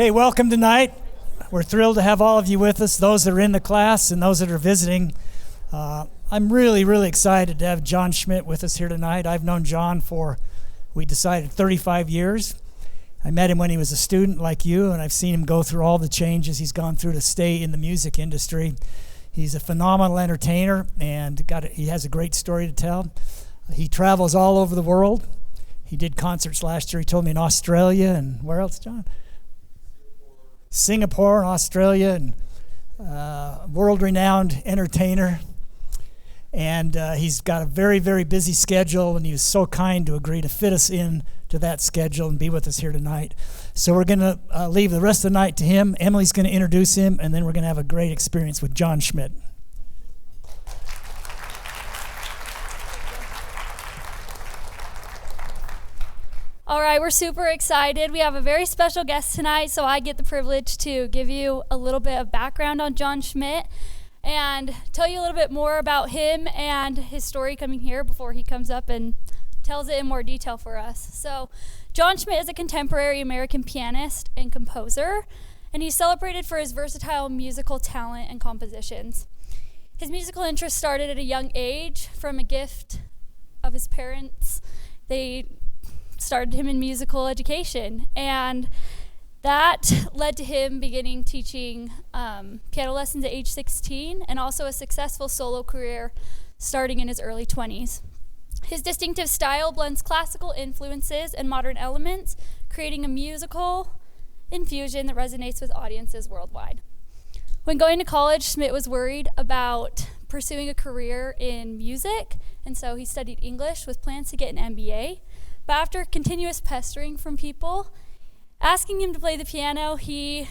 Okay, welcome tonight. We're thrilled to have all of you with us, those that are in the class and those that are visiting. I'm really excited to have Jon Schmidt with us here tonight. I've known Jon for, we decided, 35 years. I met him when he was a student like you, and I've seen him go through all the changes he's gone through to stay in the music industry. He's a phenomenal entertainer, and he has a great story to tell. He travels all over the world. He did concerts last year, he told me, in Australia, and where else, Jon? Singapore and Australia, and world-renowned entertainer. And he's got a very busy schedule, and he was so kind to agree to fit us in to that schedule and be with us here tonight. So we're going to leave the rest of the night to him. Emily's going to introduce him, and then we're going to have a great experience with Jon Schmidt. All right, we're super excited. We have a very special guest tonight, so I get the privilege to give you a little bit of background on Jon Schmidt and tell you a little bit more about him and his story coming here before he comes up and tells it in more detail for us. So, Jon Schmidt is a contemporary American pianist and composer, and he's celebrated for his versatile musical talent and compositions. His musical interest started at a young age from a gift of his parents. They started him in musical education, and that led to him beginning teaching piano lessons at age 16 and also a successful solo career starting in his early 20s. His distinctive style blends classical influences and modern elements, creating a musical infusion that resonates with audiences worldwide. When going to college, Schmidt was worried about pursuing a career in music, and so he studied English with plans to get an MBA. But after continuous pestering from people asking him to play the piano, he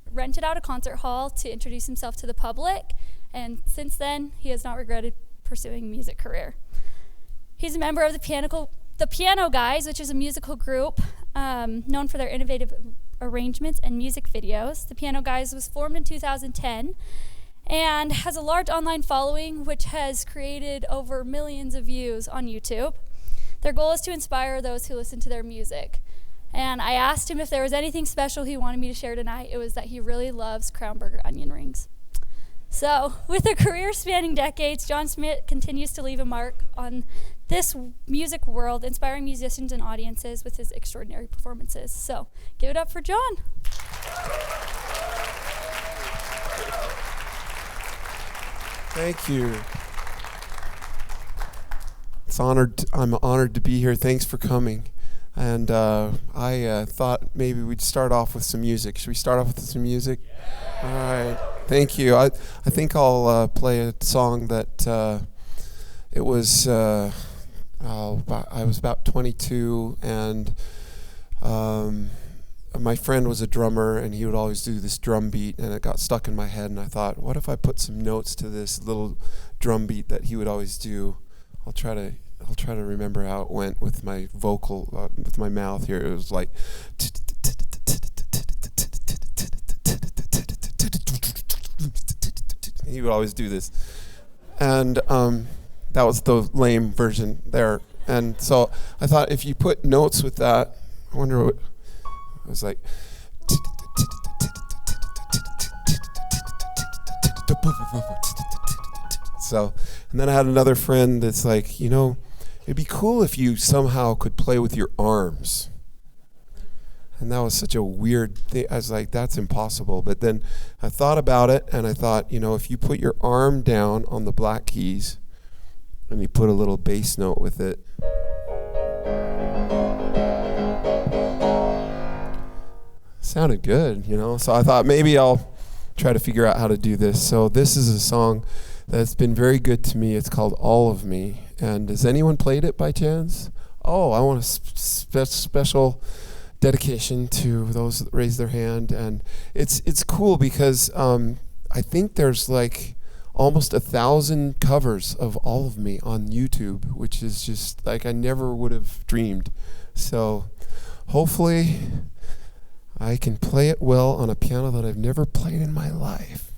rented out a concert hall to introduce himself to the public, and since then, he has not regretted pursuing a music career. He's a member of the Piano Guys, which is a musical group known for their innovative arrangements and music videos. The Piano Guys was formed in 2010 and has a large online following, which has created over millions of views on YouTube. Their goal is to inspire those who listen to their music. And I asked him if there was anything special he wanted me to share tonight. It was that he really loves Crown Burger onion rings. So, with a career spanning decades, Jon Schmidt continues to leave a mark on this music world, inspiring musicians and audiences with his extraordinary performances. So, give it up for Jon. Thank you. I'm honored to be here. Thanks for coming. And I thought maybe we'd start off with some music. Should we start off with some music? Yeah. All right. Thank you. I think I'll play a song that it was. I was about 22, and my friend was a drummer, and he would always do this drum beat, and it got stuck in my head. And I thought, what if I put some notes to this little drum beat that he would always do? I'll try to remember how it went with my vocal, with my mouth here. It was like, he would always do this, and that was the lame version there. And so I thought, if you put notes with that, I wonder what it was like. So, and then I had another friend that's like, it'd be cool if you somehow could play with your arms. And that was such a weird thing. I was like, that's impossible. But then I thought about it, and I thought, if you put your arm down on the black keys and you put a little bass note with it, sounded good, So I thought maybe I'll try to figure out how to do this. So this is a song that's been very good to me. It's called All of Me. And has anyone played it by chance? Oh, I want a special dedication to those that raise their hand. And it's cool because I think there's like almost 1,000 covers of All of Me on YouTube, which is just like I never would have dreamed. So hopefully I can play it well on a piano that I've never played in my life.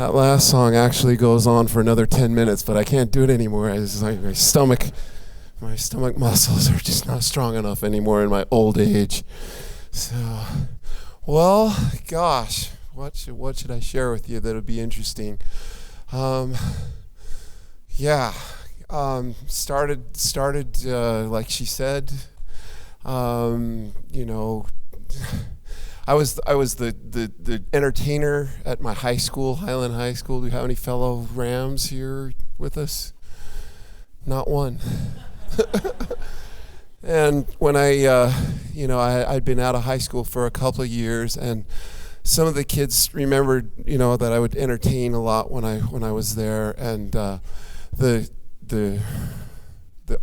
That last song actually goes on for another 10 minutes, but I can't do it anymore. It's like my stomach muscles are just not strong enough anymore in my old age. So, well, gosh, what should I share with you that'll be interesting? Started like she said, I was the entertainer at my high school, Highland High School. Do you have any fellow Rams here with us? Not one. And when I'd been out of high school for a couple of years, and some of the kids remembered, that I would entertain a lot when I was there, and the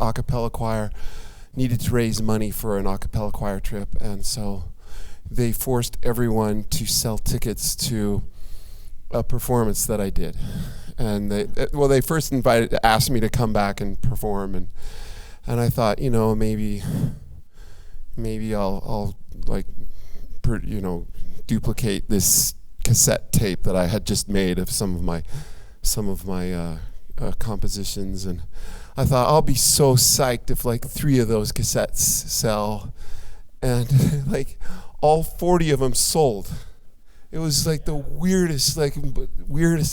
a cappella choir needed to raise money for an a cappella choir trip, and so they forced everyone to sell tickets to a performance that I did. And they first asked me to come back and perform, and I thought, maybe I'll duplicate this cassette tape that I had just made of some of my compositions, and I thought I'll be so psyched if 3 of those cassettes sell, and all 40 of them sold. It was the weirdest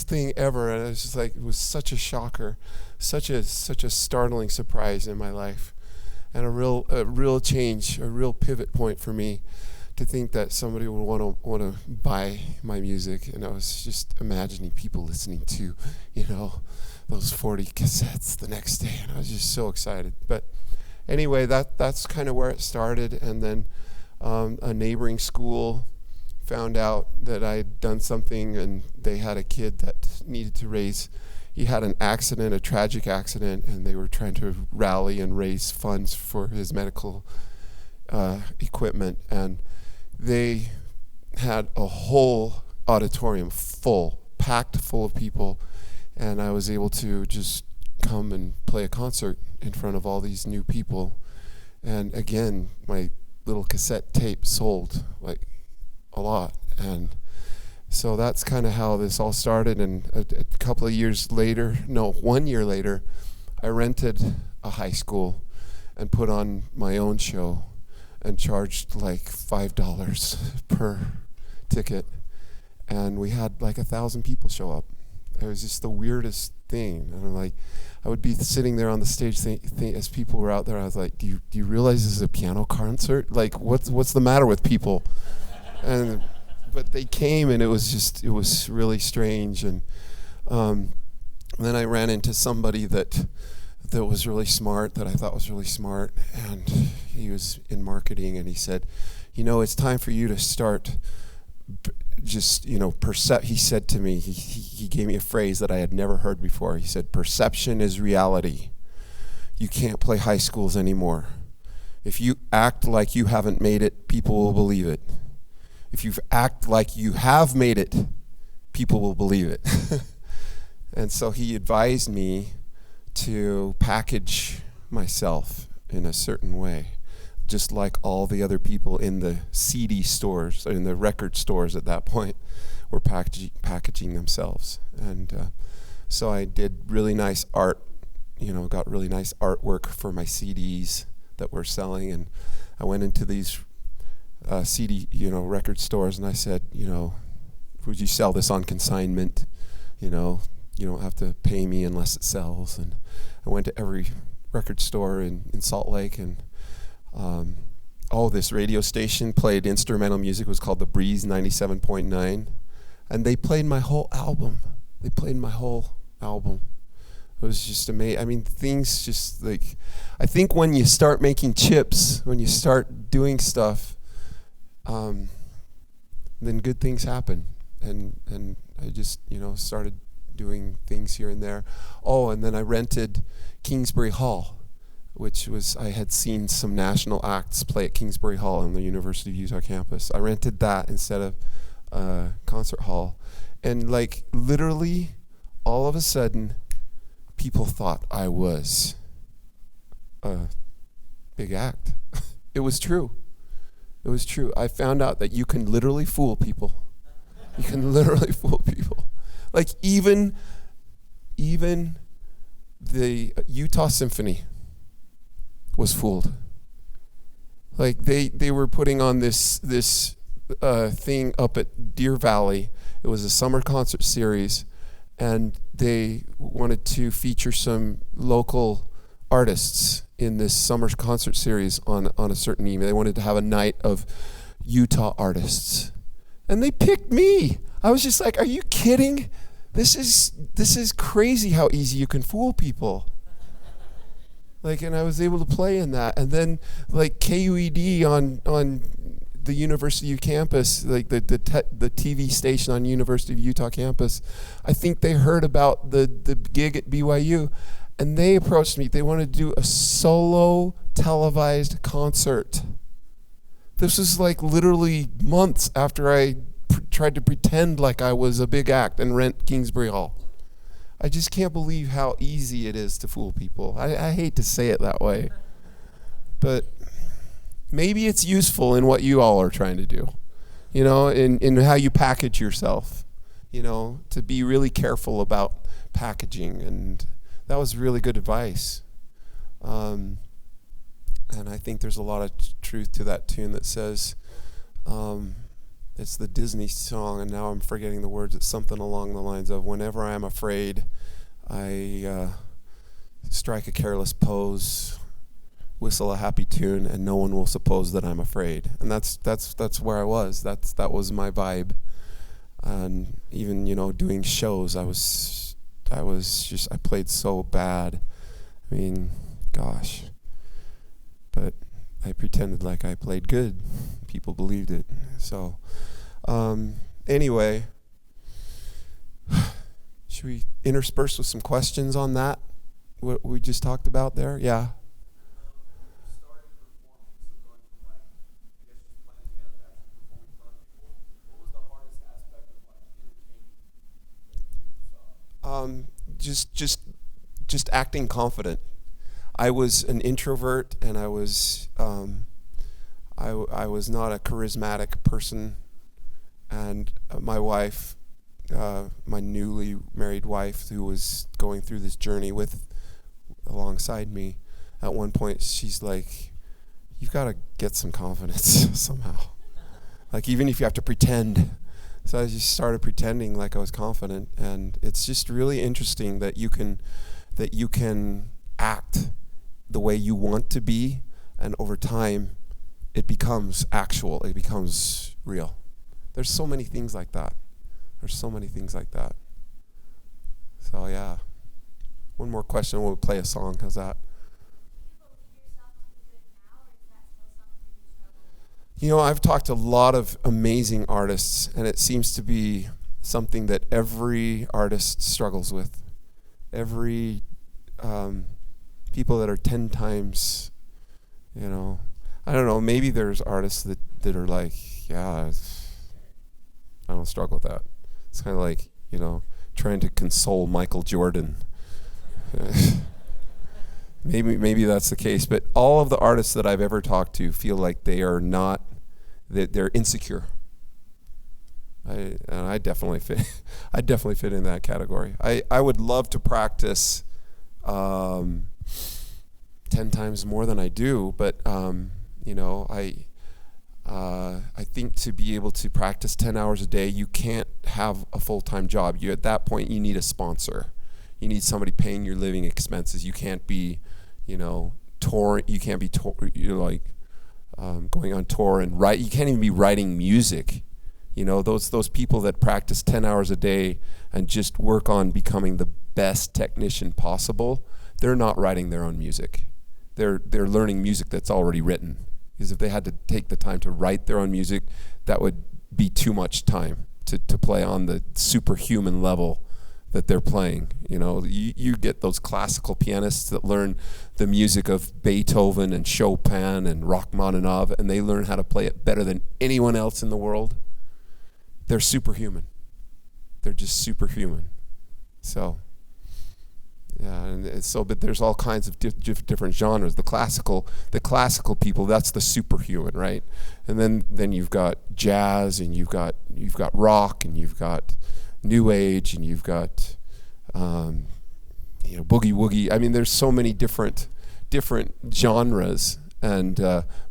thing ever, and it was just it was such a shocker, such a startling surprise in my life, and a real change, a real pivot point for me to think that somebody would want to buy my music. And I was just imagining people listening to those 40 cassettes the next day, and I was just so excited. But anyway, that's kind of where it started. And then a neighboring school found out that I had done something, and they had a kid that needed to raise. He had an accident, a tragic accident, and they were trying to rally and raise funds for his medical equipment. And they had a whole auditorium packed full of people, and I was able to just come and play a concert in front of all these new people. And again, my little cassette tape sold a lot, and so that's kind of how this all started. And a couple of years later, 1 year later, I rented a high school and put on my own show and charged $5 per ticket, and we had 1,000 people show up. It was just the weirdest thing. And I would be sitting there on the stage as people were out there. I was like, do you realize this is a piano concert? What's the matter with people? But they came, and it was really strange. And then I ran into somebody that was really smart, that I thought was really smart, and he was in marketing, and he said, it's time for you to start he said to me, he gave me a phrase that I had never heard before. He said, perception is reality. You can't play high schools anymore. If you act like you haven't made it, people will believe it. If you act like you have made it, people will believe it. And so he advised me to package myself in a certain way, just like all the other people in the CD stores, in the record stores at that point, were packaging themselves. And so I did really nice art, got really nice artwork for my CDs that we're selling. And I went into these CD, record stores, and I said, would you sell this on consignment? You don't have to pay me unless it sells. And I went to every record store in Salt Lake, and this radio station played instrumental music. It was called The Breeze 97.9, and they played my whole album. It was just amazing. Things just I think when you start making chips, when you start doing stuff, then good things happen. And I just, started doing things here and there. Oh, and then I rented Kingsbury Hall, which was, I had seen some national acts play at Kingsbury Hall on the University of Utah campus. I rented that instead of concert hall. And literally, all of a sudden, people thought I was a big act. It was true. I found out that you can literally fool people. You can literally fool people. Like even the Utah Symphony was fooled. Like they were putting on this thing up at Deer Valley. It was a summer concert series, and they wanted to feature some local artists in this summer concert series on a certain evening. They wanted to have a night of Utah artists, and they picked me. I was just like, are you kidding? This is crazy how easy you can fool people. Like, and I was able to play in that. And then like KUED on the University of campus, like the TV station on University of Utah campus, I think they heard about the gig at BYU, and they approached me. They wanted to do a solo televised concert. This was like literally months after I tried to pretend like I was a big act and rent Kingsbury Hall. I just can't believe how easy it is to fool people. I hate to say it that way, but maybe it's useful in what you all are trying to do, you know, in how you package yourself, you know, to be really careful about packaging. And that was really good advice. And I think there's a lot of truth to that tune that says, it's the Disney song, and now I'm forgetting the words. It's something along the lines of, whenever I am afraid, I strike a careless pose, whistle a happy tune, and no one will suppose that I'm afraid. And that's where I was. That was my vibe. And even, you know, doing shows, I played so bad. I mean, gosh. But I pretended like I played good. People believed it. So, anyway, should we intersperse with some questions on that? What we just talked about there? Yeah. Just acting confident. I was an introvert, and I was not a charismatic person. And my wife, my newly married wife, who was going through this journey alongside me, at one point she's like, "You've got to get some confidence somehow. Like, even if you have to pretend." So I just started pretending like I was confident, and it's just really interesting that you can act the way you want to be, and over time it becomes actual, it becomes real. There's so many things like that. So yeah. One more question, we'll play a song. How's that? You know, I've talked to a lot of amazing artists, and it seems to be something that every artist struggles with. Every people that are 10 times, you know, I don't know, maybe there's artists that are like, yeah, I don't struggle with that. It's kind of like, you know, trying to console Michael Jordan. Maybe that's the case, but all of the artists that I've ever talked to feel like they are not, that they're insecure. I definitely fit in that category. I would love to practice 10 times more than I do, but you know, I think to be able to practice 10 hours a day, you can't have a full-time job. At that point, you need a sponsor. You need somebody paying your living expenses. You can't be, you know, touring. You can't be going on tour and write. You can't even be writing music. You know, those people that practice 10 hours a day and just work on becoming the best technician possible, they're not writing their own music. They're learning music that's already written. Because if they had to take the time to write their own music, that would be too much time to play on the superhuman level that they're playing. You know, you get those classical pianists that learn the music of Beethoven and Chopin and Rachmaninoff, and they learn how to play it better than anyone else in the world. They're superhuman. They're just superhuman. So, yeah, and so, but there's all kinds of different genres. The classical people, that's the superhuman, right? And then you've got jazz, and you've got rock, and you've got new age, and you've got boogie woogie. I mean, there's so many different genres, and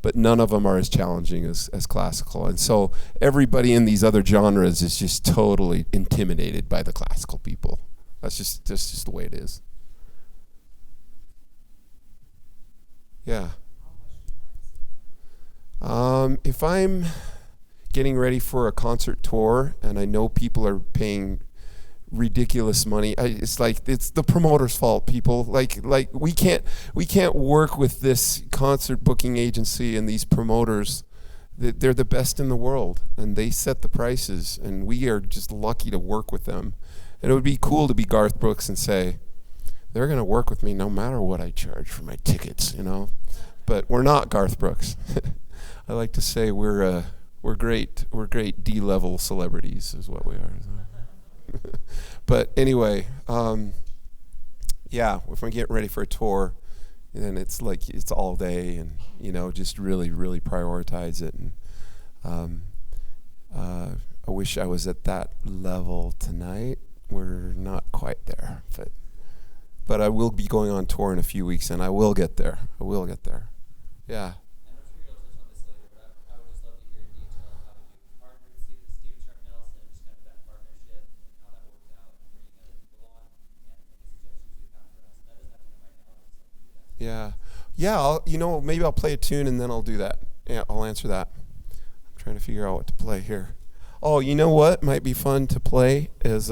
but none of them are as challenging as classical. And so everybody in these other genres is just totally intimidated by the classical people. That's just the way it is. Yeah. If I'm getting ready for a concert tour and I know people are paying ridiculous money, it's the promoter's fault. People like we can't work with this concert booking agency and these promoters. They're the best in the world, and they set the prices, and we are just lucky to work with them. And it would be cool to be Garth Brooks and say, they're going to work with me no matter what I charge for my tickets, But we're not Garth Brooks. I like to say we're great D-level celebrities is what we are. But anyway, if I'm getting ready for a tour, then it's all day, and just really, really prioritize it. And I wish I was at that level tonight. We're not quite there, but I will be going on tour in a few weeks, and I will get there. Yeah. Yeah. Maybe I'll play a tune and then I'll do that. Yeah, I'll answer that. I'm trying to figure out what to play here. Oh, you know what might be fun to play is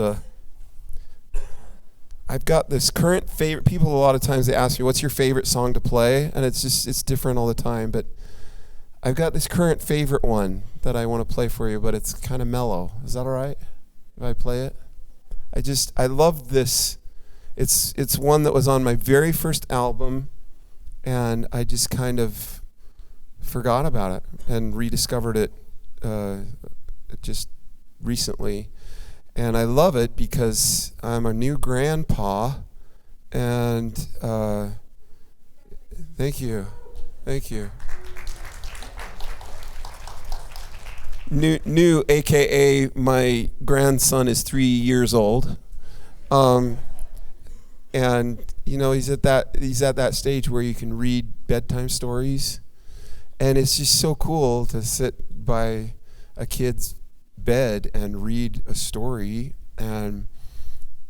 I've got this current favorite. People a lot of times they ask me, "What's your favorite song to play?" And it's different all the time. But I've got this current favorite one that I want to play for you. But it's kind of mellow. Is that all right if I play it? I love this. It's one that was on my very first album, and I just kind of forgot about it and rediscovered it just recently. And I love it because I'm a new grandpa, and thank you. New, AKA my grandson is 3 years old. And he's at that stage where you can read bedtime stories, and it's just so cool to sit by a kid's bed and read a story, and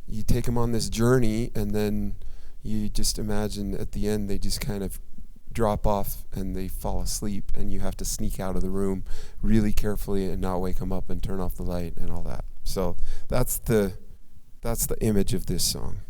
you take them on this journey, and then you just imagine at the end they just kind of drop off and they fall asleep, and you have to sneak out of the room really carefully and not wake them up and turn off the light and all that. So that's the image of this song.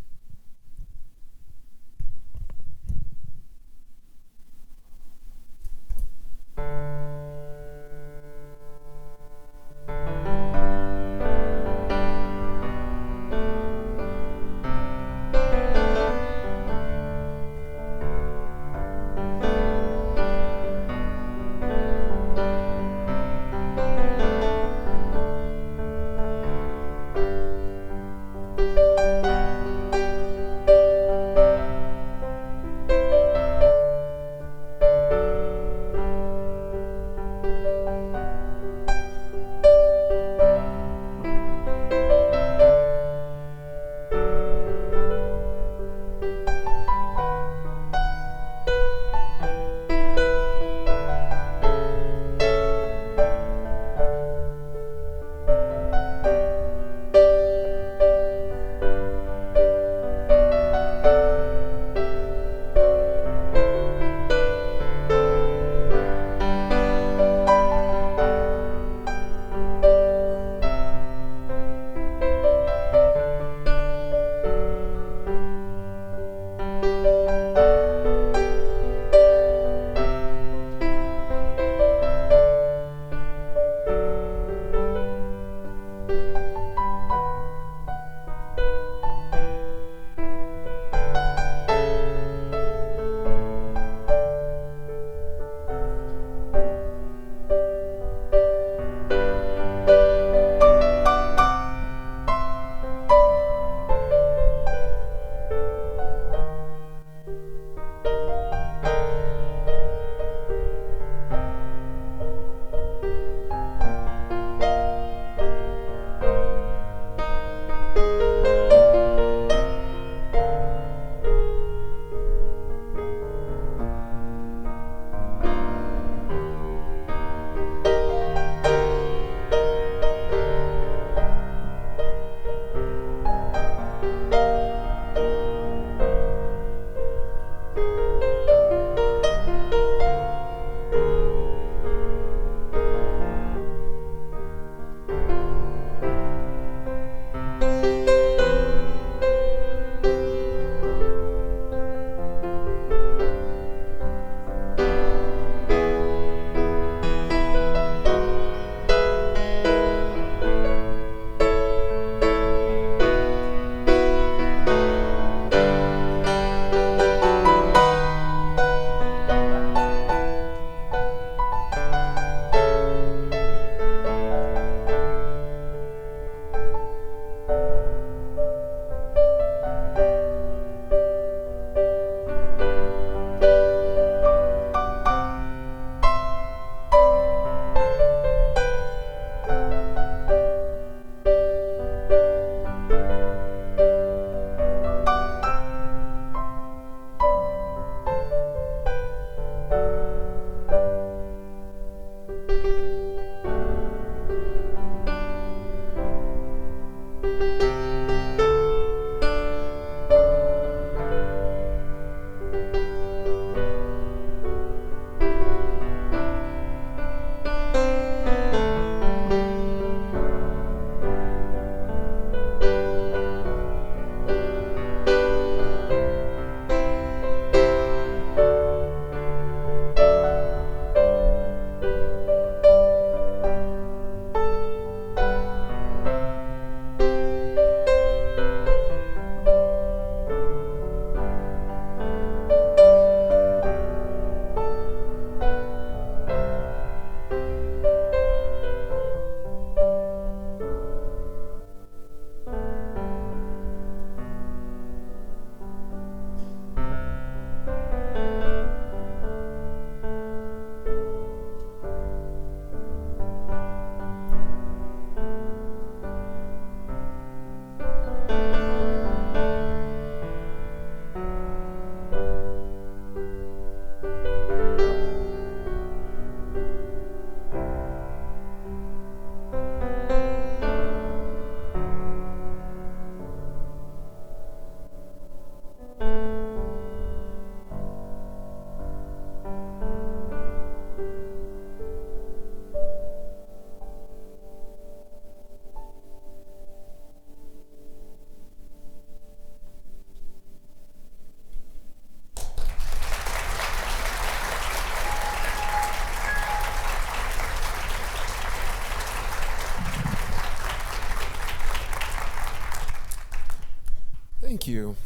Thank you.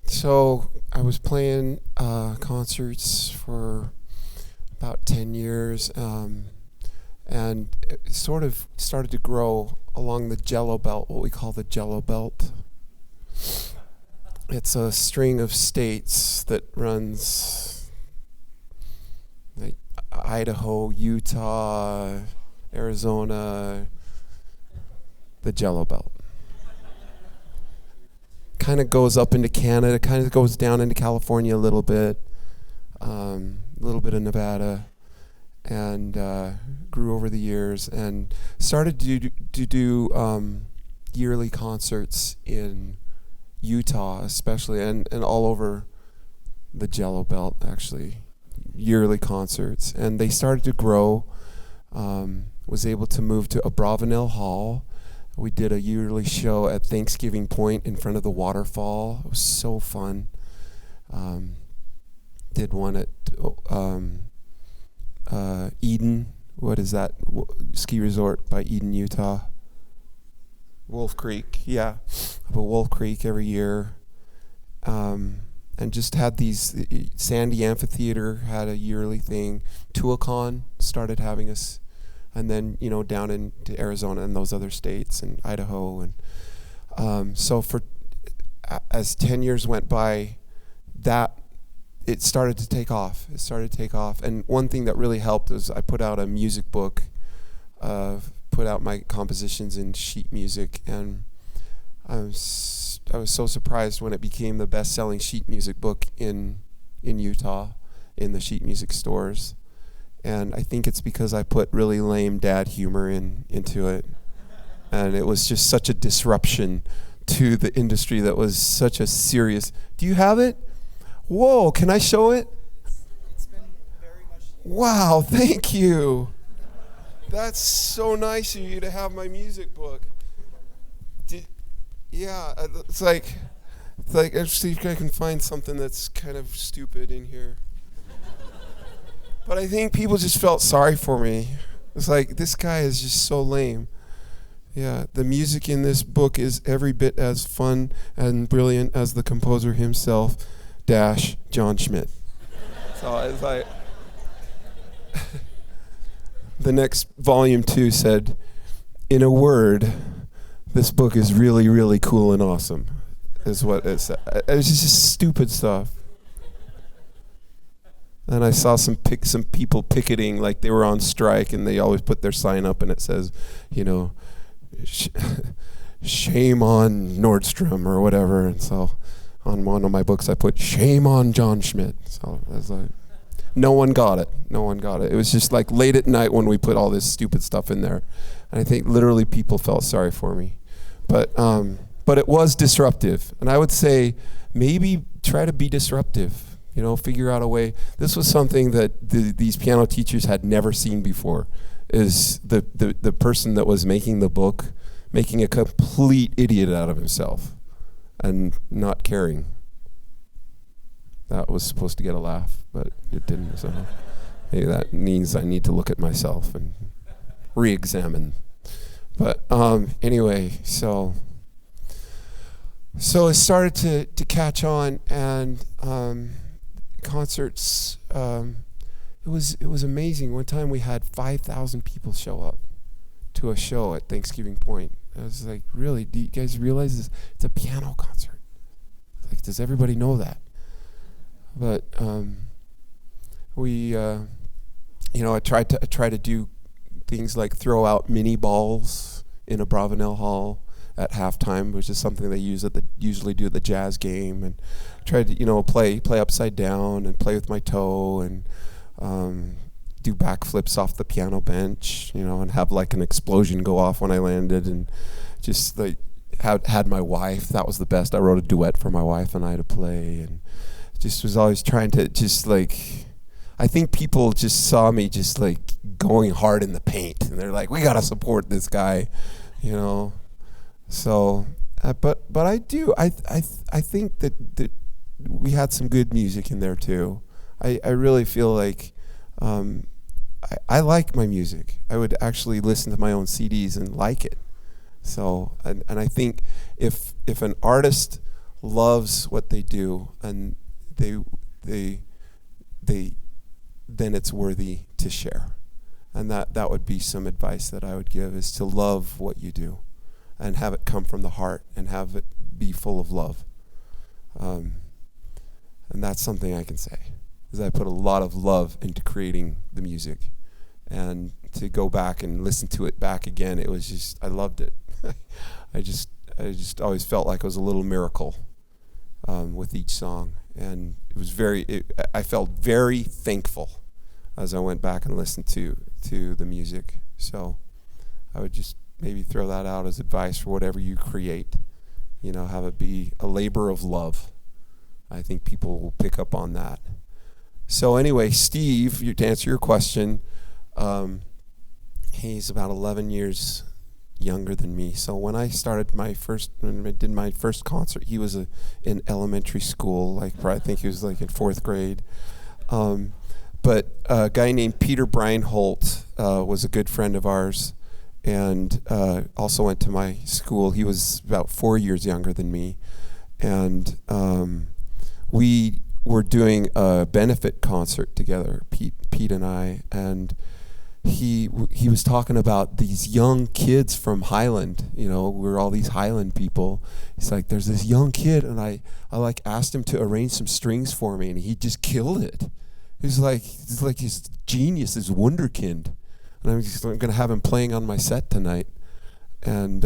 So I was playing concerts for about 10 years, and it sort of started to grow along the Jello Belt, what we call the Jello Belt. It's a string of states that runs like Idaho, Utah, Arizona, the Jello Belt. Kind of goes up into Canada, kind of goes down into California a little bit of Nevada, and grew over the years and started to do yearly concerts in Utah especially, and all over the Jello Belt actually, yearly concerts. And they started to grow. Was able to move to Abravanel Hall. We did a yearly show at Thanksgiving Point in front of the waterfall. It was so fun. Did one at Eden. What is that? Ski resort by Eden, Utah. Wolf Creek, yeah. Up at Wolf Creek every year. And just had these, Sandy Amphitheater had a yearly thing. Tuacahn started having us. And then, down into Arizona and those other states and Idaho. And so as 10 years went by, it started to take off. And one thing that really helped was I put out a music book, put out my compositions in sheet music. And I was so surprised when it became the best-selling sheet music book in Utah, in the sheet music stores. And I think it's because I put really lame dad humor into it. And it was just such a disruption to the industry that was such a serious... Do you have it? Whoa, can I show it? It's been very much... Wow, thank you. That's so nice of you to have my music book. It's like, let's see if I can find something that's kind of stupid in here. But I think people just felt sorry for me. It's like, this guy is just so lame. Yeah, the music in this book is every bit as fun and brilliant as the composer himself, Jon Schmidt. So it's like, the next volume 2 said, in a word, this book is really, really cool and awesome, is what it said. It was just stupid stuff. And I saw some people picketing like they were on strike, and they always put their sign up and it says, shame on Nordstrom or whatever. And so on one of my books I put shame on Jon Schmidt. So I was like, no one got it. It was just like late at night when we put all this stupid stuff in there. And I think literally people felt sorry for me. But it was disruptive. And I would say maybe try to be disruptive. Figure out a way. This was something that these piano teachers had never seen before, is the person that was making the book making a complete idiot out of himself and not caring. That was supposed to get a laugh, but it didn't. So maybe that means I need to look at myself and re-examine. But anyway, so it started to catch on, and concerts, it was amazing. One time we had 5,000 people show up to a show at Thanksgiving Point. I was like, really, do you guys realize this? It's a piano concert. Like, does everybody know that? But I tried to do things like throw out mini balls in a Abravanel Hall at halftime, which is something they usually do at the jazz game, and tried to play upside down and play with my toe and do backflips off the piano bench, and have like an explosion go off when I landed, and just like had my wife. That was the best. I wrote a duet for my wife and I to play, and just was always trying to just like. I think people just saw me just like going hard in the paint, and they're like, "We gotta support this guy," So, but I do. I think that we had some good music in there too. I really feel like I like my music. I would actually listen to my own CDs and like it. So, and I think if an artist loves what they do, and they then it's worthy to share. And that would be some advice that I would give, is to love what you do and have it come from the heart and have it be full of love. And that's something I can say, is I put a lot of love into creating the music. And to go back and listen to it back again, it was just, I loved it. I just always felt like it was a little miracle with each song. And it was I felt very thankful as I went back and listened to the music. So I would just maybe throw that out as advice for whatever you create. Have it be a labor of love. I think people will pick up on that. So anyway, Steve, to answer your question, he's about 11 years younger than me. So when I did my first concert, he was in elementary school, I think he was in 4th grade. But a guy named Peter Breinholt was a good friend of ours, and also went to my school. He was about 4 years younger than me, and we were doing a benefit concert together, Pete and I, and he was talking about these young kids from Highland. We're all these Highland people. He's like, there's this young kid, and I asked him to arrange some strings for me, and he just killed it. He's like he's genius, this wunderkind, and I'm going to have him playing on my set tonight. And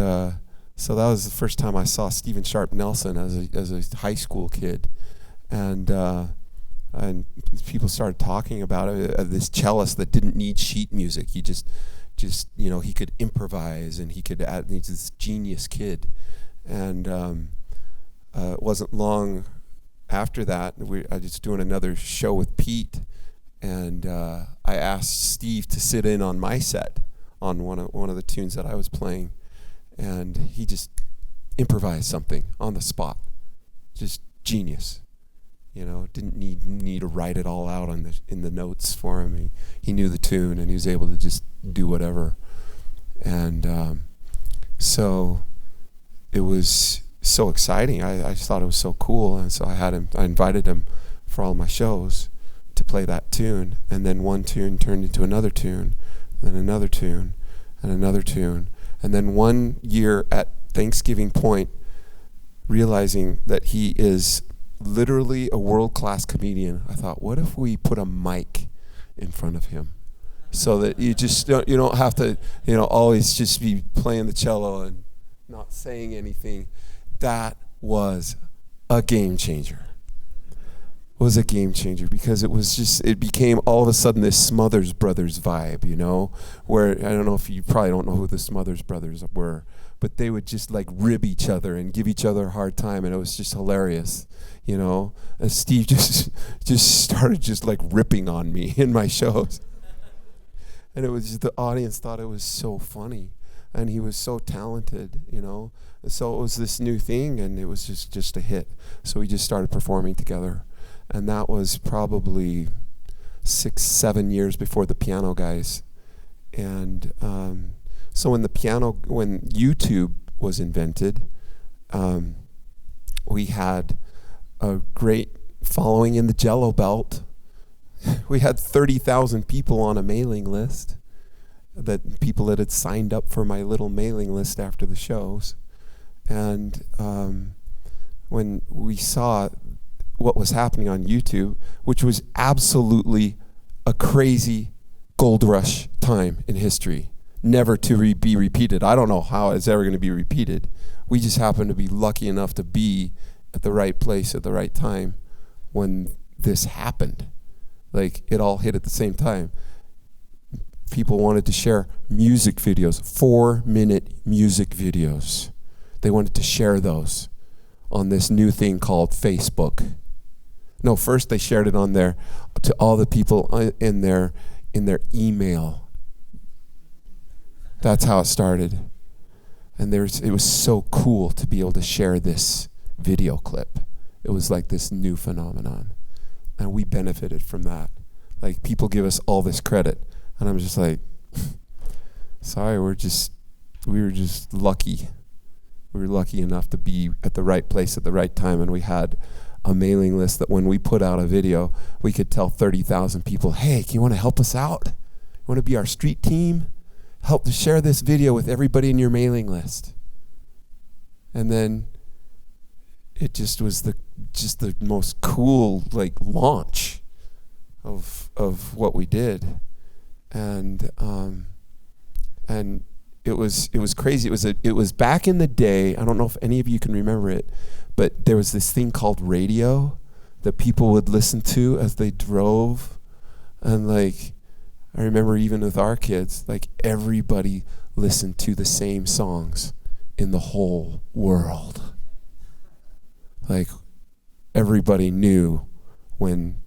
so that was the first time I saw Stephen Sharp Nelson as a high school kid, and people started talking about it. This cellist that didn't need sheet music, he just he could improvise, and he could add. He's this genius kid, and it wasn't long after that, I was doing another show with Pete, and I asked Steve to sit in on my set on one of the tunes that I was playing, and he just improvised something on the spot. Just genius, Didn't need to write it all out in the notes for him. He knew the tune, and he was able to just do whatever, and so it was so exciting. I just thought it was so cool, and so I invited him for all my shows to play that tune, and then one tune turned into another tune, then another tune, and another tune, and then one year at Thanksgiving Point, realizing that he is literally a world-class comedian, I thought, what if we put a mic in front of him, so that you don't have to always just be playing the cello and not saying anything. That was a game changer. Because it became all of a sudden this Smothers Brothers vibe, where I don't know if you probably don't know who the Smothers Brothers were, but they would just rib each other and give each other a hard time, and it was just hilarious, And Steve just started ripping on me in my shows, and it was just, the audience thought it was so funny. And he was so talented, So it was this new thing, and it was just a hit. So we just started performing together. And that was probably 6-7 years before the Piano Guys. And so when YouTube was invented, we had a great following in the Jello Belt. We had 30,000 people on a mailing list. That people that had signed up for my little mailing list after the shows. And when we saw what was happening on YouTube, which was absolutely a crazy gold rush time in history, never to be repeated. I don't know how it's ever going to be repeated. We just happened to be lucky enough to be at the right place at the right time when this happened. It all hit at the same time. People wanted to share music videos, 4-minute music videos. They wanted to share those on this new thing called Facebook. No, first they shared it on there to all the people in their email. That's how it started. And it was so cool to be able to share this video clip. It was like this new phenomenon. And we benefited from that. People give us all this credit. And I'm just sorry, we were just lucky. We were lucky enough to be at the right place at the right time, and we had a mailing list that when we put out a video, we could tell 30,000 people, hey, can you want to help us out? You want to be our street team? Help to share this video with everybody in your mailing list. And then it just was the most cool launch of what we did. And it was crazy. It was back in the day. I don't know if any of you can remember it, but there was this thing called radio that people would listen to as they drove, and I remember even with our kids, everybody listened to the same songs in the whole world. Everybody knew when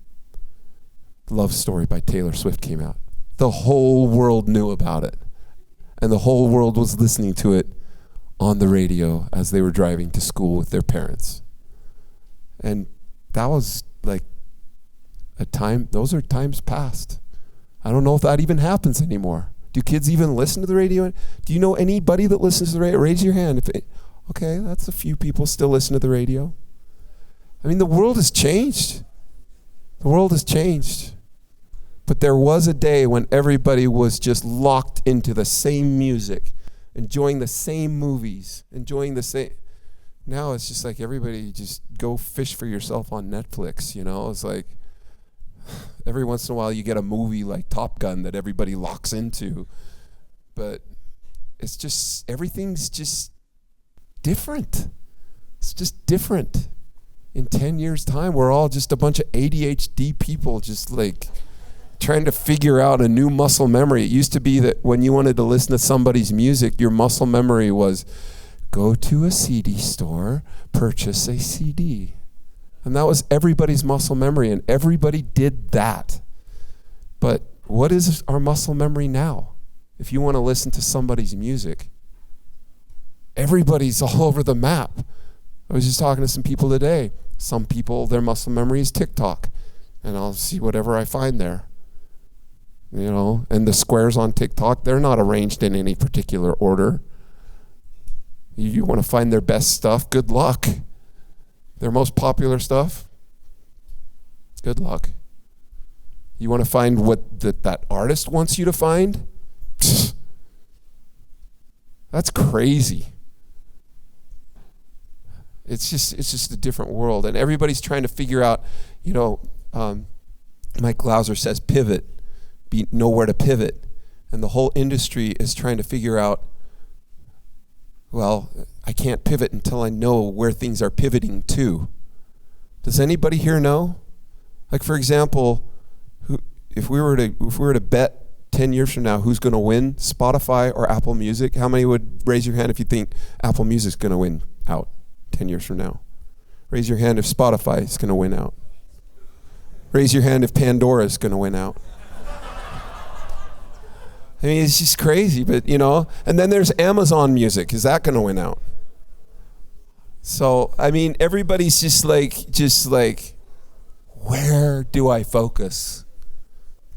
Love Story by Taylor Swift came out. The whole world knew about it. And the whole world was listening to it on the radio as they were driving to school with their parents. And that was a time, those are times past. I don't know if that even happens anymore. Do kids even listen to the radio? Do you know anybody that listens to the radio? Raise your hand. Okay, that's a few people still listen to the radio. I mean, the world has changed. The world has changed. But there was a day when everybody was just locked into the same music, enjoying the same movies, enjoying the same. Now it's just everybody just go fish for yourself on Netflix, It's every once in a while you get a movie like Top Gun that everybody locks into. But it's just, everything's just different. It's just different. In 10 years' time, we're all just a bunch of ADHD people just trying to figure out a new muscle memory. It used to be that when you wanted to listen to somebody's music, your muscle memory was go to a CD store, purchase a CD. And that was everybody's muscle memory, and everybody did that. But what is our muscle memory now? If you want to listen to somebody's music, everybody's all over the map. I was just talking to some people today. Some people, their muscle memory is TikTok, and I'll see whatever I find there. And the squares on TikTok, they're not arranged in any particular order. You want to find their best stuff, good luck. Their most popular stuff, good luck. You want to find what that artist wants you to find? That's crazy. It's just a different world, and everybody's trying to figure out. Mike Glauser says pivot, know where to pivot, and the whole industry is trying to figure out. Well, I can't pivot until I know where things are pivoting to. Does anybody here know? For example, if we were to bet 10 years from now who's going to win, Spotify or Apple Music, how many would raise your hand if you think Apple Music's going to win out 10 years from now? Raise your hand if Spotify is going to win out. Raise your hand if Pandora is going to win out. I mean, it's just crazy, but and then there's Amazon Music. Is that going to win out? So, I mean, everybody's just where do I focus?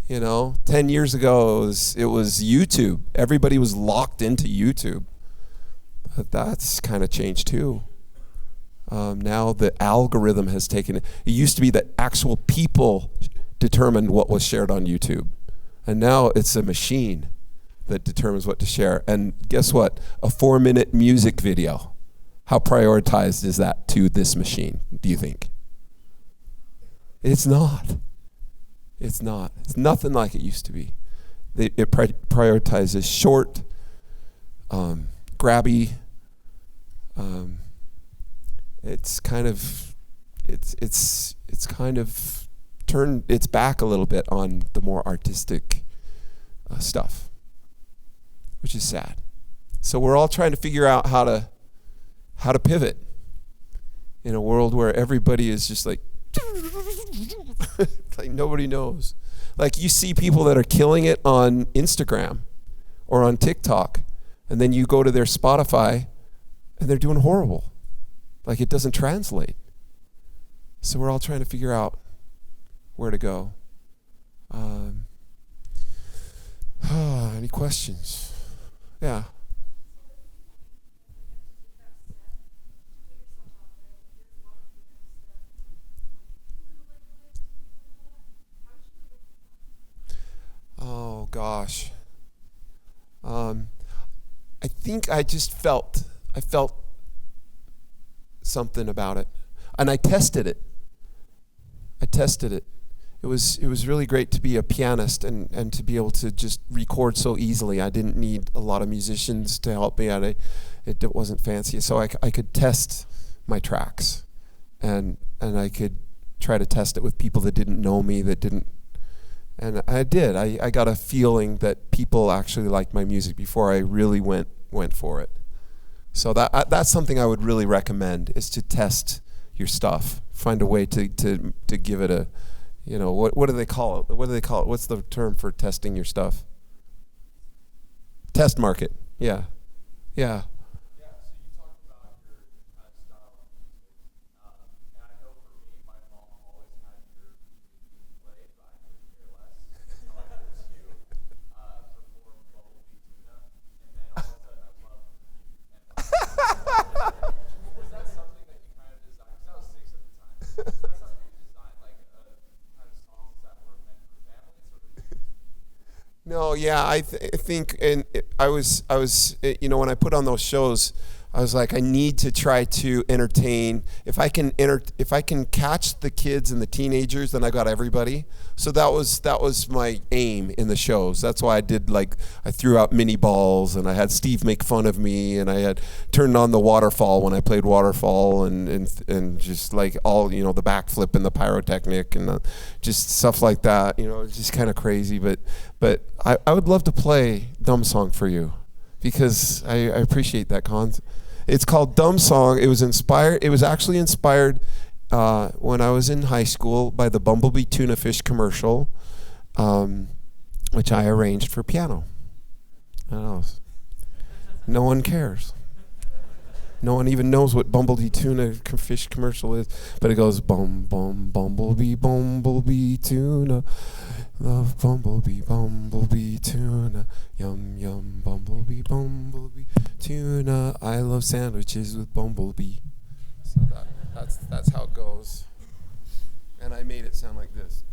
10 years ago, it was YouTube. Everybody was locked into YouTube. But that's kind of changed too. Now the algorithm has taken it. It used to be that actual people determined what was shared on YouTube. And now it's a machine that determines what to share. And guess what? A 4-minute music video. How prioritized is that to this machine, do you think? It's not. It's not. It's nothing like it used to be. It prioritizes short, grabby. It's kind of turned its back a little bit on the more artistic stuff, which is sad. So we're all trying to figure out how to pivot in a world where everybody is just like nobody knows. You see people that are killing it on Instagram or on TikTok, and then you go to their Spotify and they're doing horrible. It doesn't translate. So we're all trying to figure out where to go. Any questions? Yeah. gosh. I think I felt something about it. And I tested it. It was really great to be a pianist and to be able to just record so easily. I didn't need a lot of musicians to help me out. It wasn't fancy. So I could test my tracks. And I could try to test it with people that didn't know me, and I did. I got a feeling that people actually liked my music before I really went for it. So that's something I would really recommend, is to test your stuff. Find a way to give it a, what do they call it? What's the term for testing your stuff? Test market. Yeah. Yeah, so you talked about your kind of style of music. And I know for me, my mom always had your music being played, but I couldn't hear less until I heard you perform Bumblebee Tuna. And then all of a sudden, I loved the music. Was that something that you kind of designed? Because I was 6 at the time. Was that something you designed, like kind of songs that were meant for families, or did you just No, yeah, I think, and I was, when I put on those shows, I was like, I need to try to entertain. If I can catch the kids and the teenagers, then I got everybody. So that was my aim in the shows. That's why I threw out mini balls, and I had Steve make fun of me, and I had turned on the waterfall when I played waterfall, and just like all, the backflip and the pyrotechnic and just stuff like that. It's just kind of crazy, but I would love to play Dumb Song for you, because I appreciate that concept. It's called Dumb Song. It was actually inspired when I was in high school by the Bumblebee Tuna Fish commercial, which I arranged for piano. I don't know. No one cares. No one even knows what Bumblebee Tuna Fish commercial is, but it goes bum bum bumblebee tuna, love bumblebee tuna, yum yum bumblebee tuna. I love sandwiches with bumblebee. So that's how it goes. And I made it sound like this.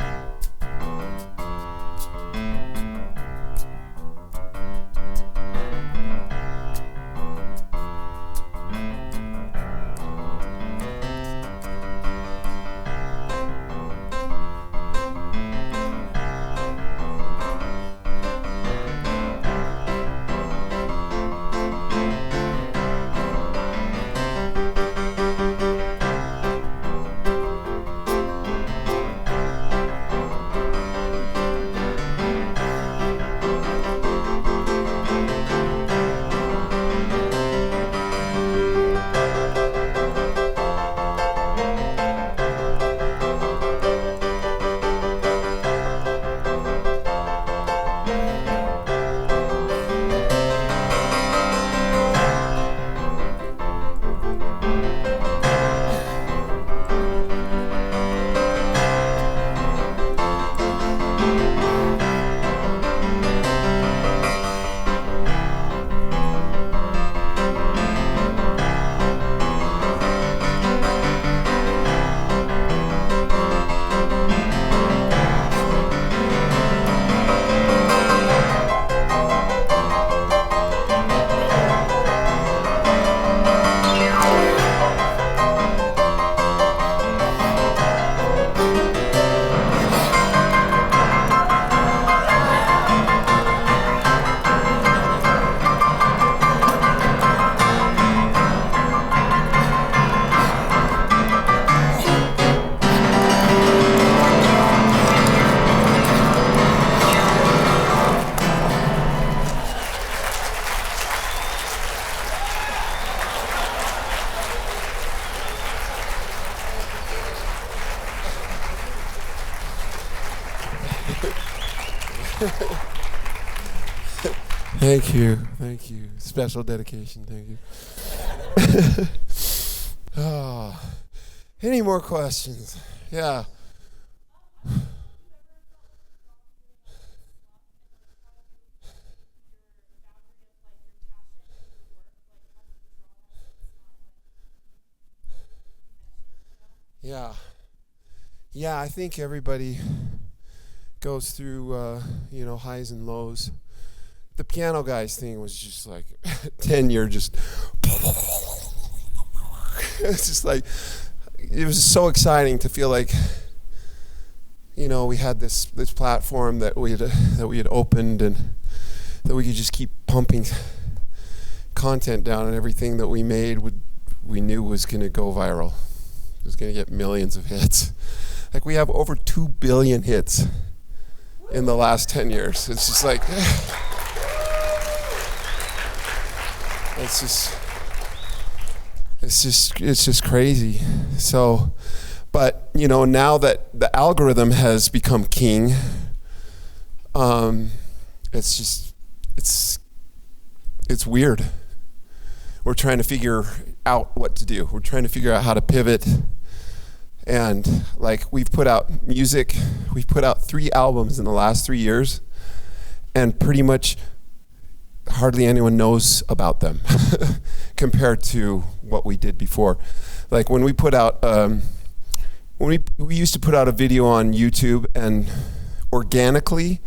Thank you. Special dedication, thank you. Oh, any more questions? Yeah. Yeah, I think everybody goes through, highs and lows. The piano guys thing was just like 10-year just. It's just like, it was so exciting to feel like, we had this platform that we had opened, and that we could just keep pumping content down, and everything that we made we knew was going to go viral. It was going to get millions of hits. Like, we have over 2 billion hits in the last 10 years. It's just like, it's just crazy. So, but now that the algorithm has become king, it's weird. We're trying to figure out what to do. We're trying to figure out how to pivot. And we've put out music. We've put out 3 albums in the last 3 years, and pretty much hardly anyone knows about them compared to what we did before. Like when we put out, we used to put out a video on YouTube, and organically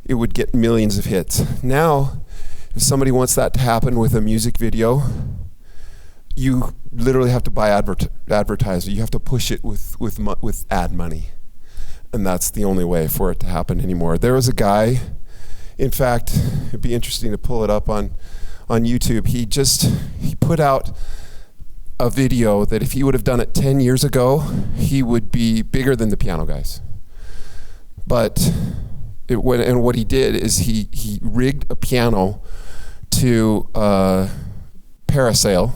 it would get millions of hits. Now, if somebody wants that to happen with a music video, you literally have to buy advertiser. You have to push it with ad money, and that's the only way for it to happen anymore. There was a guy, in fact, it'd be interesting to pull it up on YouTube. He put out a video that if he would have done it 10 years ago, he would be bigger than the piano guys. But what he did is he rigged a piano to parasail,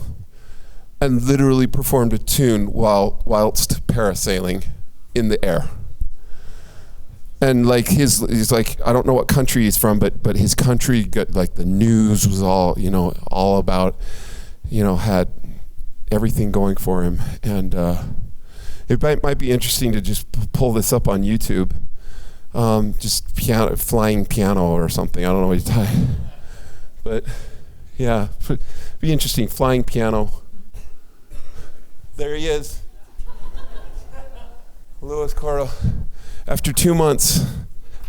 and literally performed a tune whilst parasailing in the air. And he's like, I don't know what country he's from, but his country got the news was all about, had everything going for him. And it might be interesting to just pull this up on YouTube. Just flying piano or something. I don't know what you're talking. But yeah, be interesting. Flying piano. There he is. Louis Coro. After 2 months.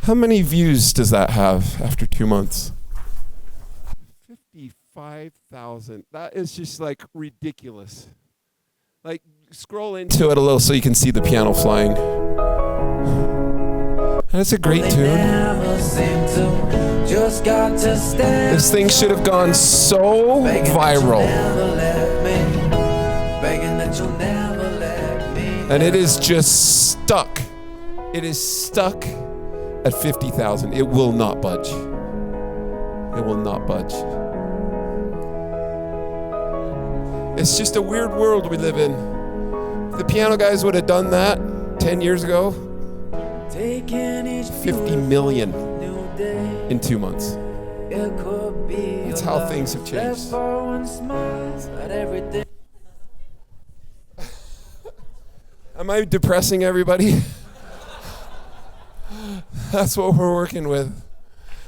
How many views does that have after 2 months? 55,000. That is just ridiculous. Scroll into it a little so you can see the piano flying. And it's a great tune. This thing should have gone so viral. And it is just stuck. It is stuck at 50,000. It will not budge. It will not budge. It's just a weird world we live in. If the piano guys would have done that 10 years ago, 50 million in 2 months. That's how things have changed. Am I depressing everybody? That's what we're working with.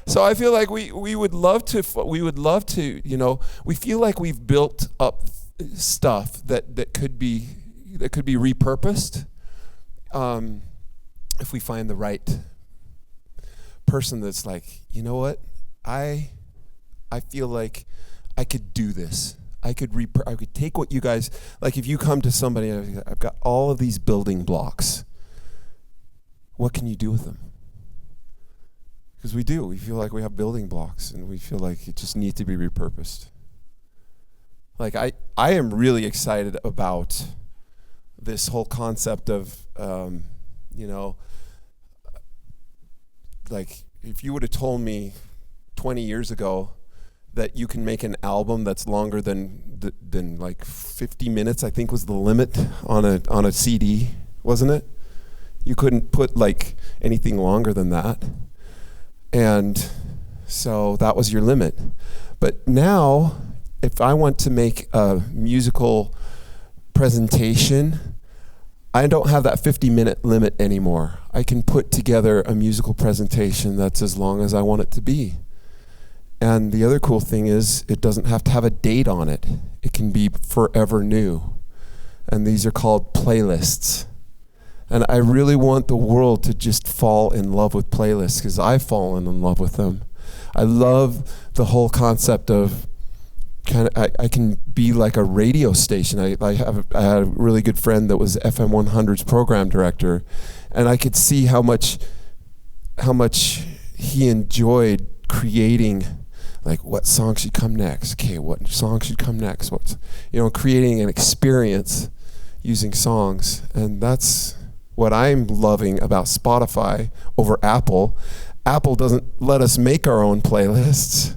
So I feel like we would love to, we feel like we've built up stuff that could be repurposed if we find the right person that's you know what, I feel like I could do this. I could take what you guys, if you come to somebody, I've got all of these building blocks. What can you do with them? Because we do. We feel like we have building blocks, and we feel like it just needs to be repurposed. I am really excited about this whole concept of, if you would have told me 20 years ago that you can make an album that's longer than 50 minutes, I think was the limit on a CD, wasn't it? You couldn't put anything longer than that. And so that was your limit. But now, if I want to make a musical presentation, I don't have that 50-minute limit anymore. I can put together a musical presentation that's as long as I want it to be. And the other cool thing is it doesn't have to have a date on it. It can be forever new. And these are called playlists. And I really want the world to just fall in love with playlists, because I've fallen in love with them. I love the whole concept of I can be like a radio station. I had a really good friend that was FM 100's program director, and I could see how much he enjoyed creating, like, what song should come next. Okay, what song should come next? What's, creating an experience using songs. And that's what I'm loving about Spotify over Apple. Apple doesn't let us make our own playlists.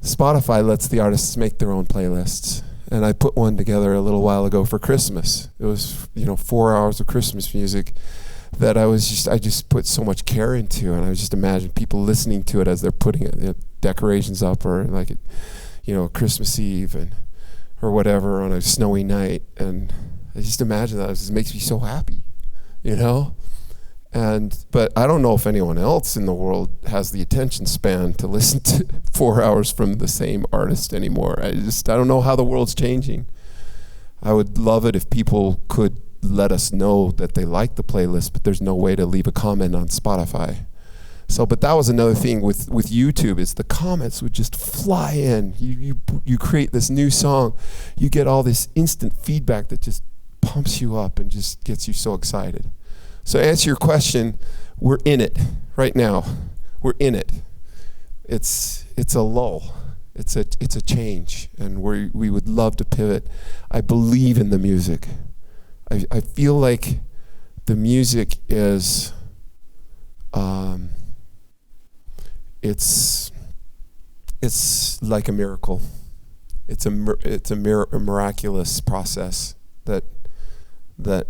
Spotify lets the artists make their own playlists. And I put one together a little while ago for Christmas. It was, 4 hours of Christmas music that I just put so much care into, and I was just imagine people listening to it as they're putting it, decorations up, or like, Christmas Eve or whatever on a snowy night. And I just imagine that. It just makes me so happy, But I don't know if anyone else in the world has the attention span to listen to 4 hours from the same artist anymore. I don't know how the world's changing. I would love it if people could let us know that they like the playlist, but there's no way to leave a comment on Spotify. But that was another thing with YouTube, is the comments would just fly in. You create this new song, you get all this instant feedback that just pumps you up and just gets you so excited. So to answer your question, we're in it right now. We're in it. It's a lull. It's a change, and we would love to pivot. I believe in the music. I feel like the music is it's like a miracle. It's a miraculous process that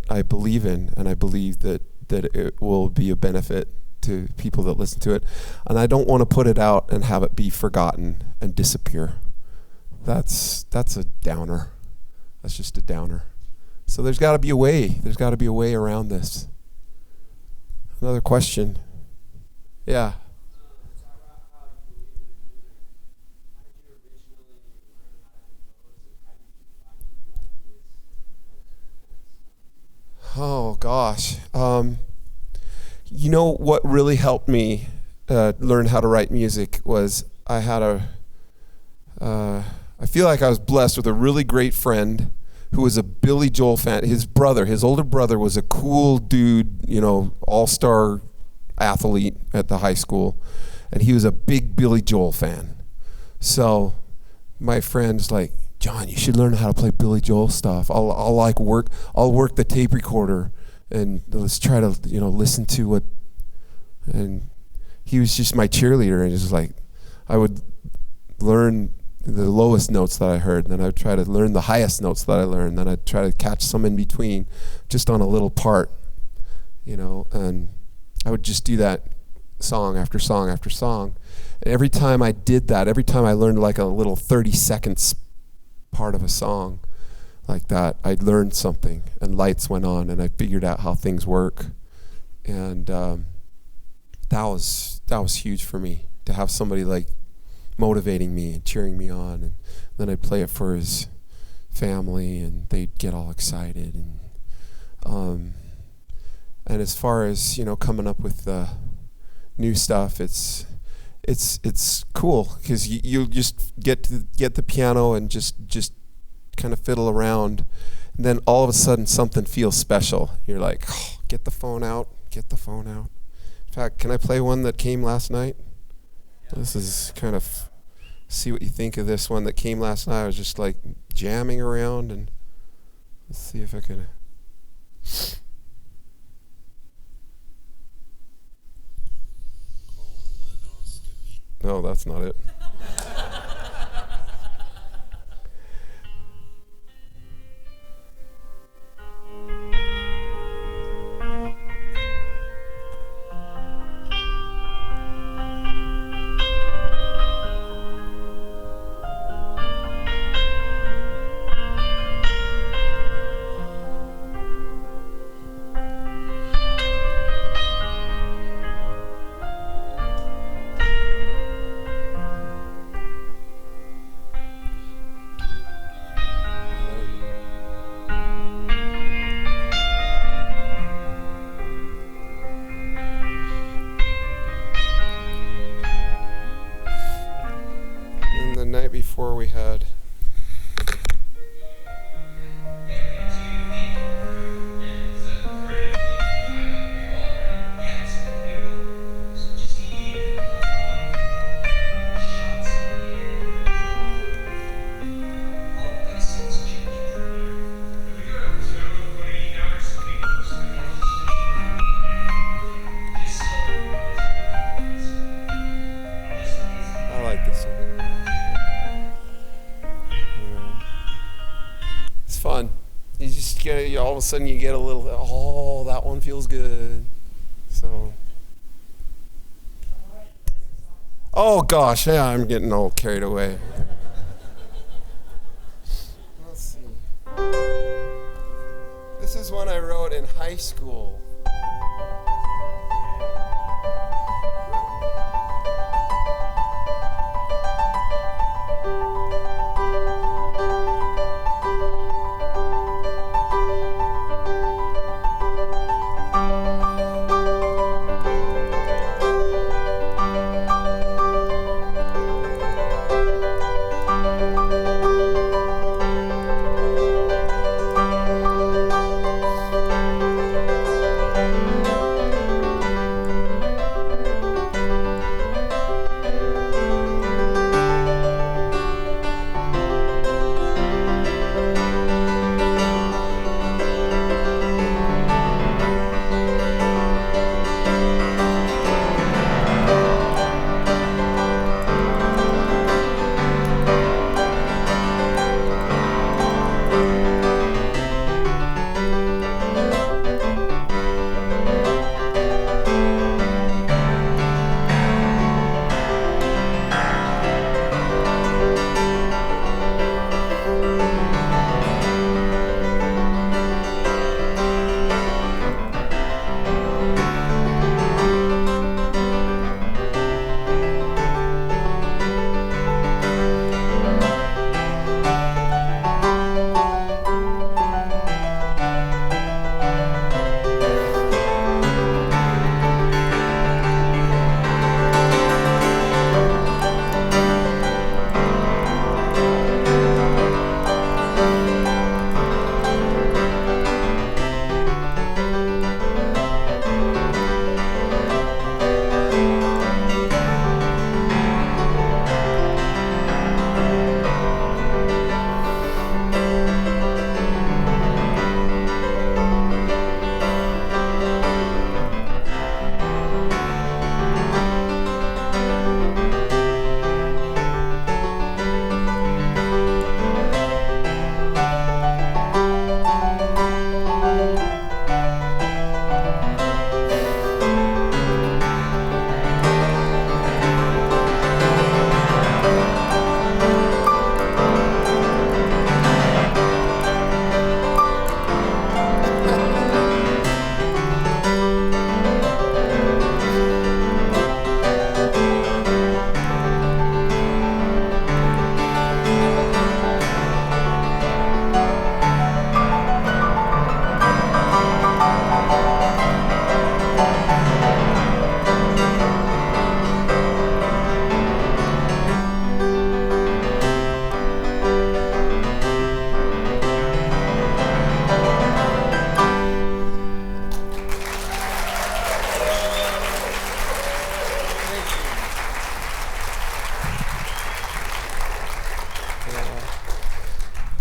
I believe in, and I believe that it will be a benefit to people that listen to it. And I don't want to put it out and have it be forgotten and disappear. That's a downer. That's just a downer. So there's got to be a way. There's got to be a way around this. Another question. Yeah. Oh gosh. What really helped me learn how to write music was I feel like I was blessed with a really great friend who was a Billy Joel fan. His older brother was a cool dude, all-star athlete at the high school, and he was a big Billy Joel fan. So my friend's like, John, you should learn how to play Billy Joel stuff. I'll work the tape recorder, and let's try to listen to what. And he was just my cheerleader, and just like I would learn the lowest notes that I heard, and then I'd try to learn the highest notes that I learned, then I'd try to catch some in between, just on a little part, and I would just do that song after song after song. And every time I did that, every time I learned like a little 30 seconds part of a song like that, I'd learned something, and lights went on, and I figured out how things work. And that was huge for me, to have somebody like motivating me and cheering me on. And then I'd play it for his family, and they'd get all excited. And as far as coming up with new stuff, it's cool, because you just get the piano and just kind of fiddle around, and then all of a sudden something feels special. You're like, oh, get the phone out. In fact, can I play one that came last night? Yeah. This is kind of, see what you think of this one that came last night. I was just like jamming around, and let's see if I can. No, that's not it. before we had. I like this one. Yeah. It's fun. You just get, all of a sudden you get a little, oh, that one feels good. So. Oh gosh, yeah, I'm getting all carried away. Let's see. This is one I wrote in high school.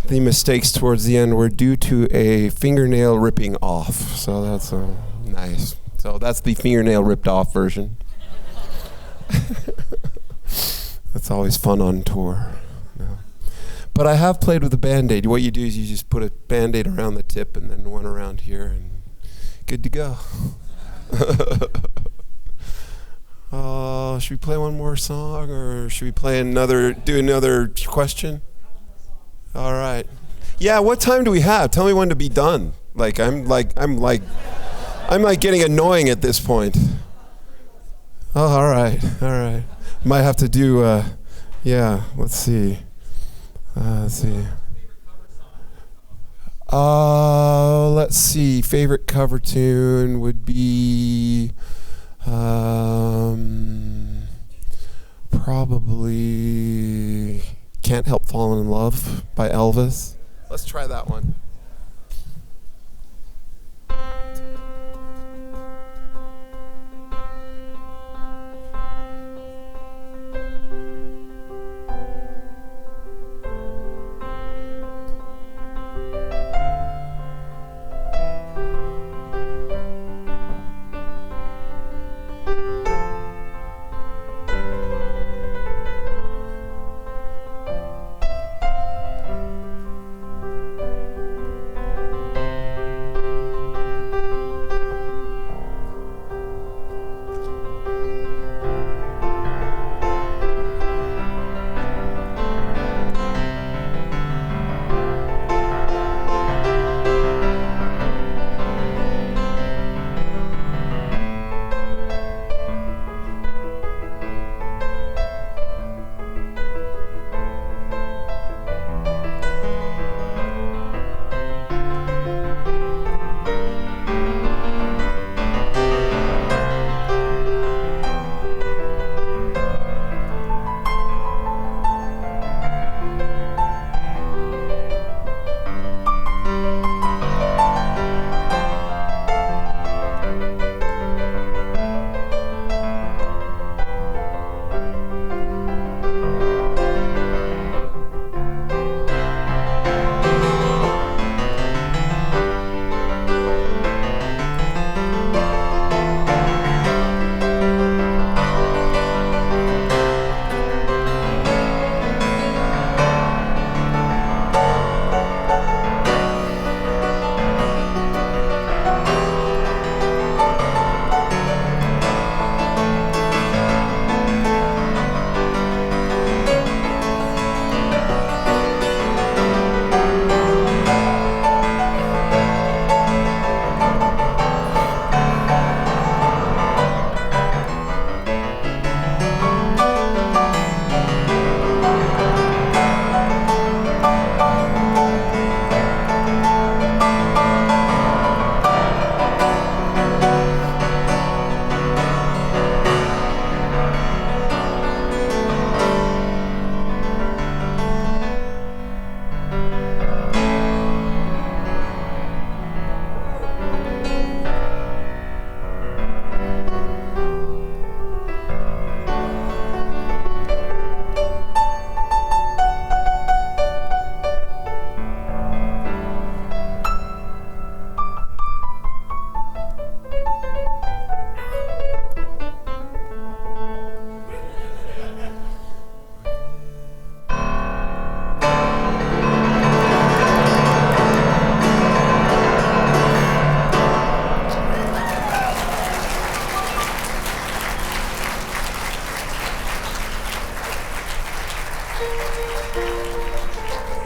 The mistakes towards the end were due to a fingernail ripping off. So that's nice. So that's the fingernail ripped off version. That's always fun on tour. No. But I have played with a Band-Aid. What you do is you just put a Band-Aid around the tip and then one around here and good to go. Should we play one more song or should we play do another question? All right. Yeah, what time do we have? Tell me when to be done. I'm getting annoying at this point. Oh, all right. Might have to do let's see. Let's see. Favorite cover tune would be probably Can't Help Falling in Love by Elvis. Let's try that one.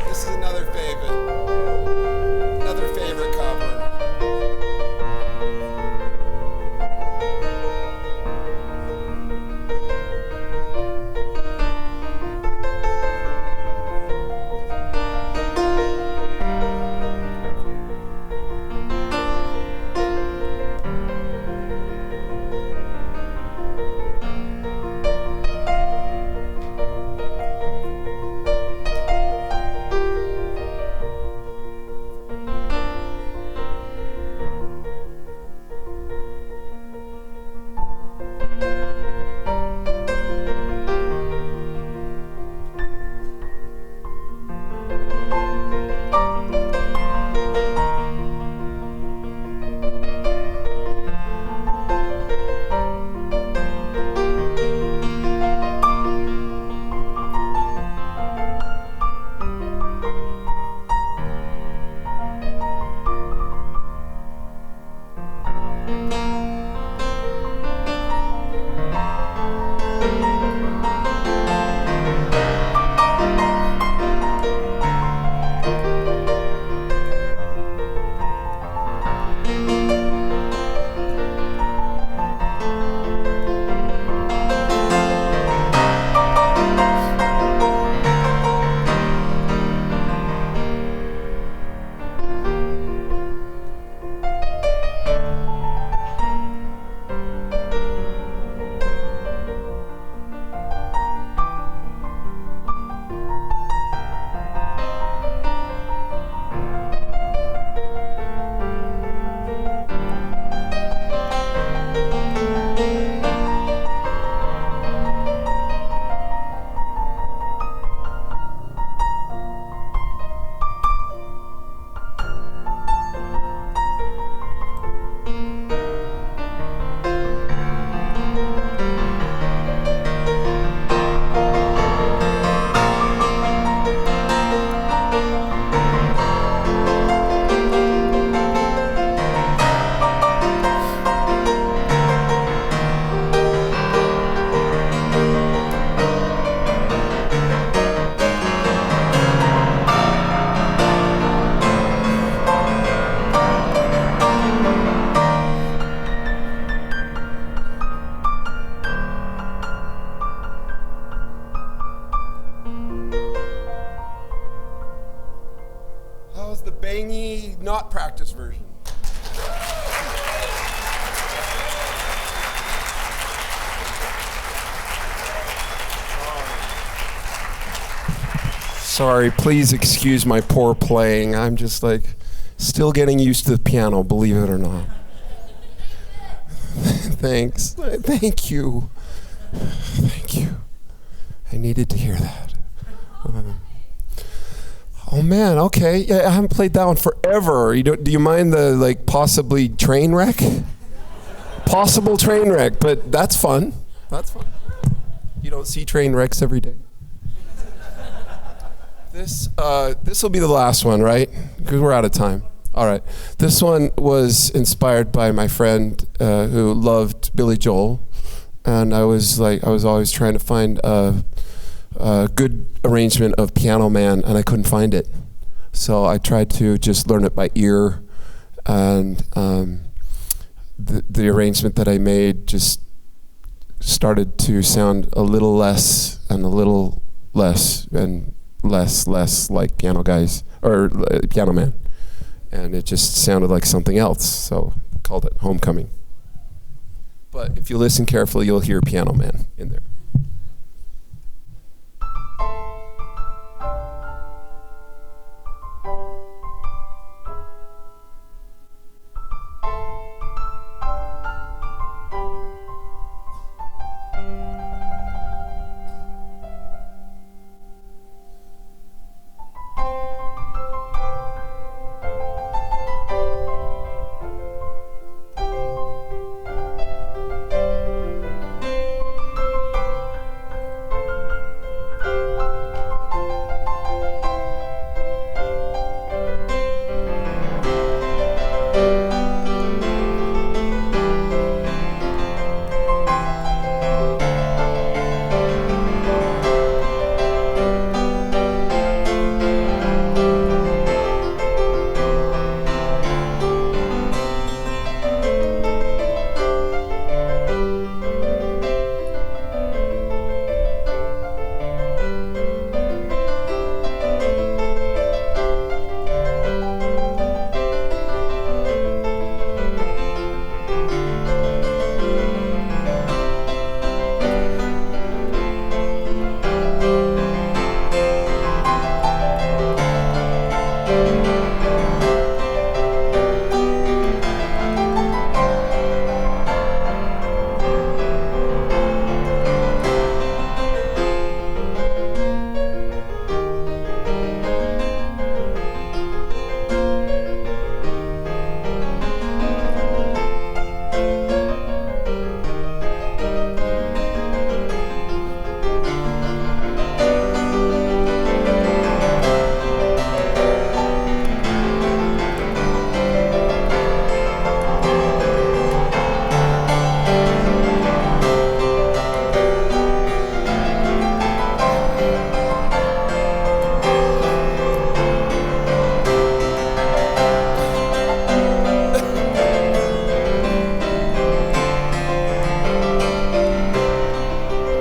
This is another favorite cover. not practice version. Sorry, please excuse my poor playing. I'm just like still getting used to the piano, believe it or not. Thanks. Thank you. Thank you. I needed to hear that. Oh man, okay. Yeah, I haven't played that one forever. Do you mind the possibly train wreck? Possible train wreck, but that's fun. That's fun. You don't see train wrecks every day. This will be the last one, right? Because we're out of time. All right. This one was inspired by my friend who loved Billy Joel, and I was always trying to find a good arrangement of Piano Man, and I couldn't find it. So I tried to just learn it by ear, and the arrangement that I made just started to sound a little less and a little less and less like Piano Guys or Piano Man, and it just sounded like something else. So I called it Homecoming. But if you listen carefully, you'll hear Piano Man in there.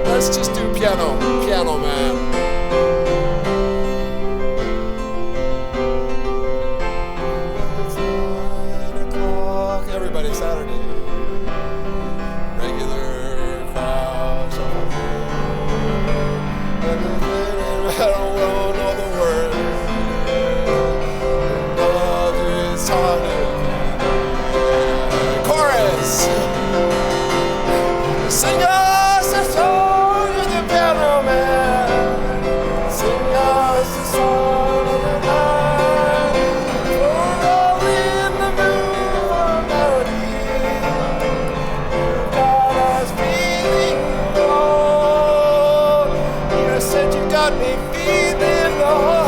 Let's just do Piano Man. It's 9 o'clock, everybody, Saturday. Regular crowd, I don't know the words. Love is haunted. Chorus. Sing us a song of the Piano Man. Sing us a song of the night. We're all in the mood for melody. You got us feeling low. You said you got me feeling low.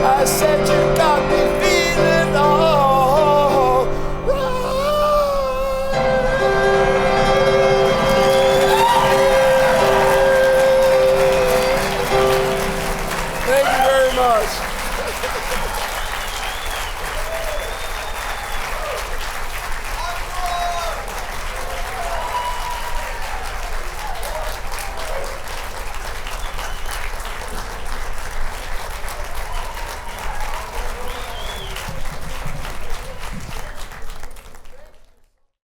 I said you got me feeling low. Thank you very much.